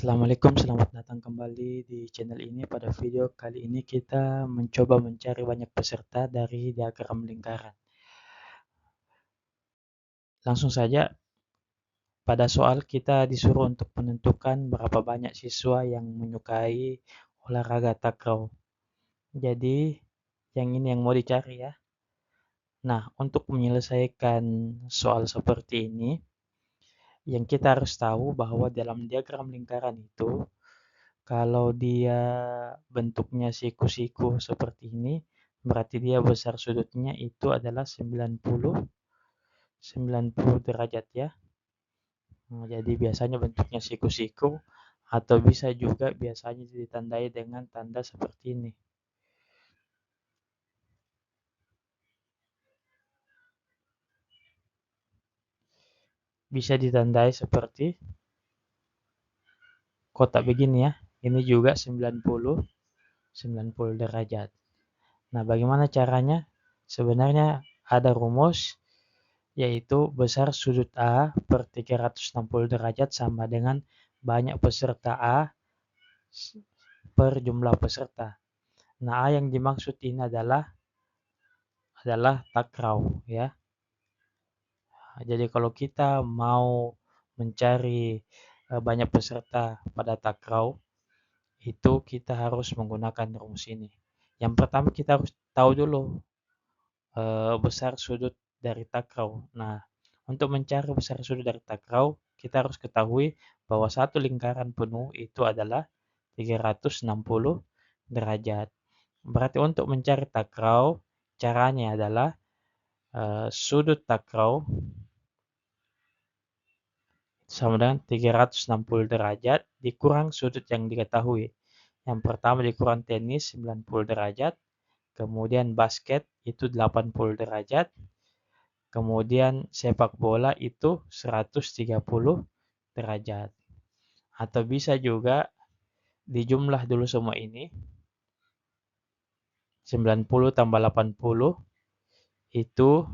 Assalamualaikum, selamat datang kembali di channel ini. Pada video kali ini kita mencoba mencari banyak peserta dari diagram lingkaran. Langsung saja, pada soal kita disuruh untuk menentukan berapa banyak siswa yang menyukai olahraga takraw. Jadi, yang ini yang mau dicari ya. Nah, untuk menyelesaikan soal seperti ini, yang kita harus tahu bahwa dalam diagram lingkaran itu, kalau dia bentuknya siku-siku seperti ini, berarti dia besar sudutnya itu adalah 90 derajat ya. Nah, jadi biasanya bentuknya siku-siku atau bisa juga biasanya ditandai dengan tanda seperti ini. Bisa ditandai seperti kotak begini ya. Ini juga 90 derajat. Nah, bagaimana caranya? Sebenarnya ada rumus, yaitu besar sudut A per 360 derajat sama dengan banyak peserta A per jumlah peserta. Nah, A yang dimaksud ini adalah takraw ya. Jadi kalau kita mau mencari banyak peserta pada takraw, itu kita harus menggunakan rumus ini. Yang pertama kita harus tahu dulu besar sudut dari takraw. Nah, untuk mencari besar sudut dari takraw, kita harus ketahui bahwa satu lingkaran penuh itu adalah 360 derajat. Berarti untuk mencari takraw, caranya adalah sudut takraw sama dengan 360 derajat dikurang sudut yang diketahui. Yang pertama dikurang tenis 90 derajat, kemudian basket itu 80 derajat, kemudian sepak bola itu 130 derajat. Atau bisa juga dijumlah dulu semua ini. 90 tambah 80 itu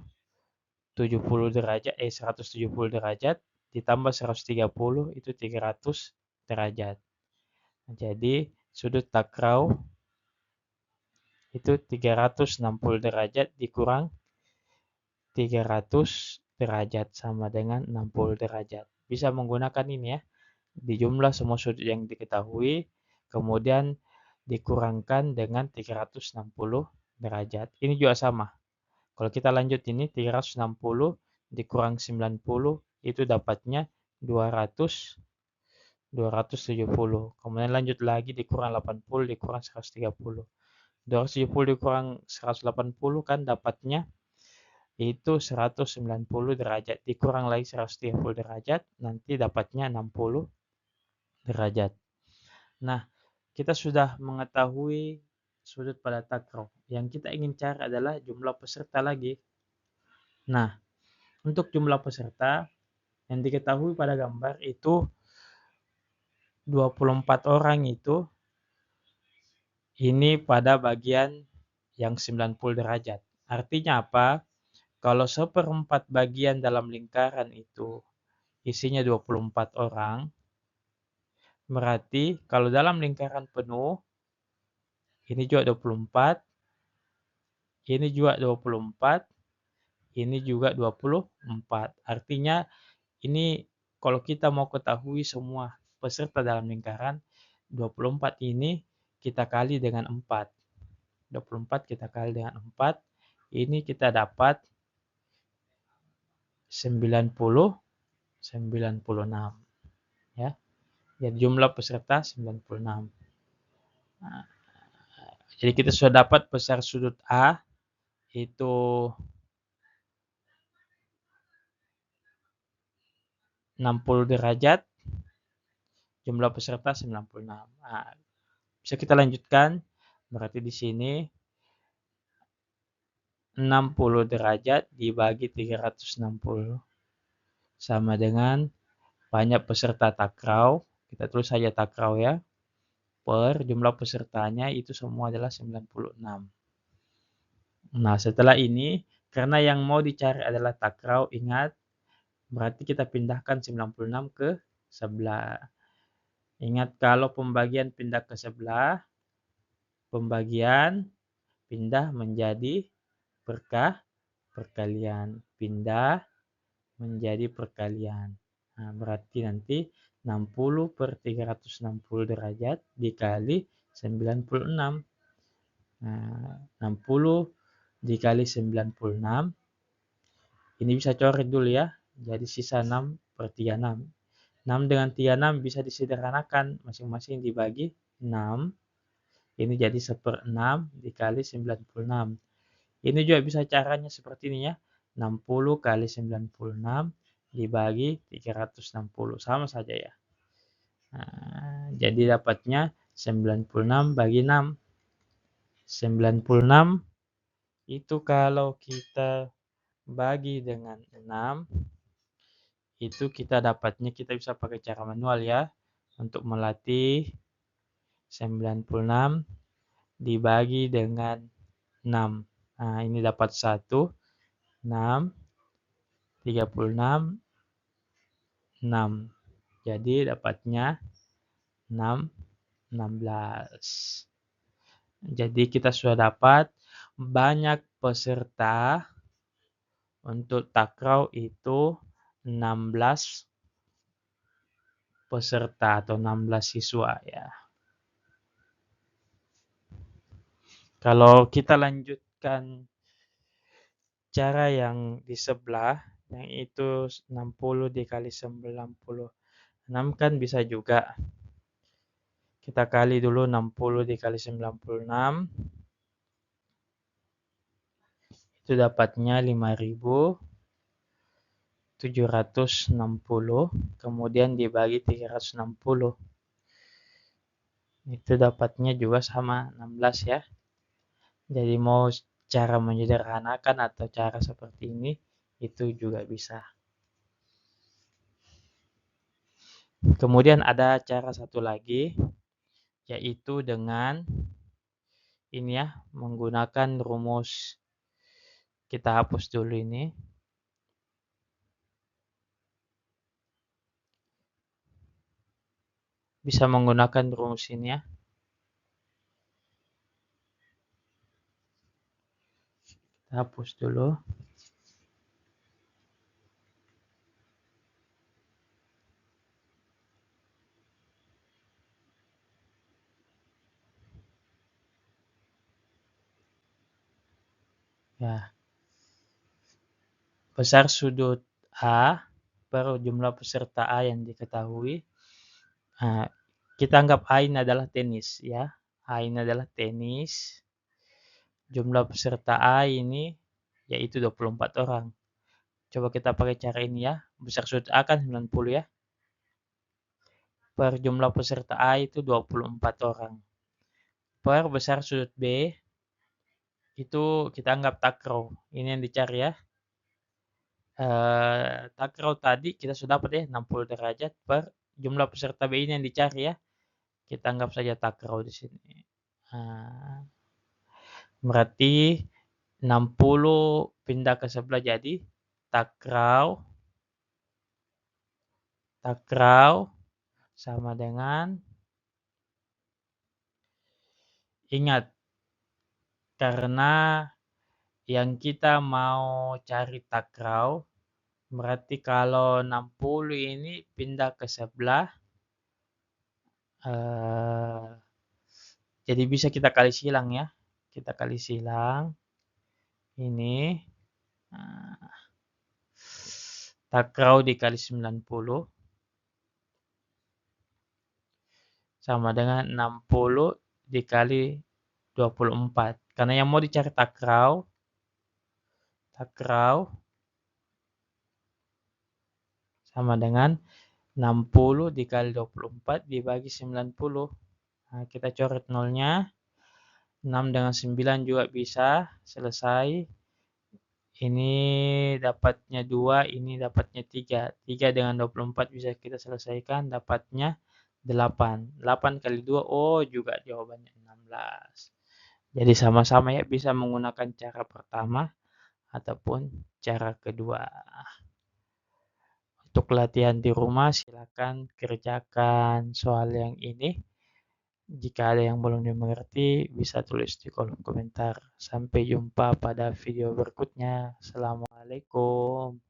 70 derajat, 170 derajat, ditambah 130 itu 300 derajat. Jadi sudut takraw itu 360 derajat dikurang 300 derajat sama dengan 60 derajat. Bisa menggunakan ini ya. Dijumlah semua sudut yang diketahui, kemudian dikurangkan dengan 360 derajat. Ini juga sama. Kalau kita lanjut ini 360 dikurang 90 itu dapatnya 270. Kemudian lanjut lagi dikurang 80 dikurang 130. 270 dikurang 180 kan dapatnya itu 190 derajat. Dikurang lagi 130 derajat, nanti dapatnya 60 derajat. Nah, kita sudah mengetahui sudut pada takraw. Yang kita ingin cari adalah jumlah peserta lagi. Nah, untuk jumlah peserta yang diketahui pada gambar itu 24 orang itu ini pada bagian yang 90 derajat. Artinya apa? Kalau 1/4 bagian dalam lingkaran itu isinya 24 orang, berarti kalau dalam lingkaran penuh, ini juga 24, ini juga 24, ini juga 24. Artinya ini kalau kita mau ketahui semua peserta dalam lingkaran, 24 ini kita kali dengan 4. 24 kita kali dengan 4, ini kita dapat 96 ya. Jadi jumlah peserta 96. Nah, jadi kita sudah dapat besar sudut A itu 60 derajat, jumlah peserta 96. Nah, bisa kita lanjutkan, berarti di sini 60 derajat dibagi 360 sama dengan banyak peserta takraw, kita tulis saja takraw ya, per jumlah pesertanya itu semua adalah 96. Nah, setelah ini, karena yang mau dicari adalah takraw, ingat, berarti kita pindahkan 96 ke sebelah. Ingat kalau pembagian pindah ke sebelah, pembagian pindah menjadi perkalian. Pindah menjadi perkalian. Nah, berarti nanti 60/360 derajat dikali 96. Nah, 60 dikali 96. Ini bisa coret dulu ya. Jadi sisa 6/36. 6 dengan 36 bisa disederhanakan. Masing-masing dibagi 6. Ini jadi 1/6 dikali 96. Ini juga bisa caranya seperti ini ya. 60 kali 96 dibagi 360. Sama saja ya. Nah, jadi dapatnya 96 bagi 6. 96 itu kalau kita bagi dengan 6, itu kita dapatnya kita bisa pakai cara manual ya. Untuk melatih 96 dibagi dengan 6. Nah, ini dapat 1, 6, 36, 6. Jadi dapatnya 6, 16. Jadi kita sudah dapat banyak peserta untuk takraw itu 16 peserta atau 16 siswa ya. Kalau kita lanjutkan cara yang di sebelah, yang itu 60 dikali 96 kan bisa juga. Kita kali dulu 60 dikali 96. Itu dapatnya 5.760. Kemudian dibagi 360. Itu dapatnya juga sama 16 ya. Jadi mau cara menyederhanakan atau cara seperti ini, itu juga bisa. Kemudian ada cara satu lagi, yaitu dengan ini ya, menggunakan rumus. Kita hapus dulu ini. Bisa menggunakan rumus ini ya. Kita hapus dulu. Ya. Besar sudut A per jumlah peserta A yang diketahui. Nah, kita anggap A ini adalah tenis ya. A ini adalah tenis. Jumlah peserta A ini yaitu 24 orang. Coba kita pakai cara ini ya. Besar sudut A kan 90 ya. Per jumlah peserta A itu 24 orang. Per besar sudut B itu kita anggap takraw. Ini yang dicari ya. Takraw tadi kita sudah dapat ya 60 derajat per jumlah peserta B ini yang dicari ya. Kita anggap saja takraw di sini. Berarti 60 pindah ke sebelah jadi takraw sama dengan, ingat, karena yang kita mau cari takraw, berarti kalau 60 ini pindah ke sebelah, jadi bisa kita kali silang ya. Kita kali silang. Ini takraw dikali 90 sama dengan 60 dikali 24. Karena yang mau dicari takraw sama dengan 60 dikali 24 dibagi 90. Nah, kita coret nolnya. 6 dengan 9 juga bisa selesai. Ini dapatnya 2, ini dapatnya 3. 3 dengan 24 bisa kita selesaikan, dapatnya 8. 8 kali 2, oh juga jawabannya 16. Jadi sama-sama ya bisa menggunakan cara pertama ataupun cara kedua. untuk latihan di rumah silakan kerjakan soal yang ini. Jika ada yang belum dimengerti, bisa tulis di kolom komentar. Sampai jumpa pada video berikutnya. Assalamualaikum.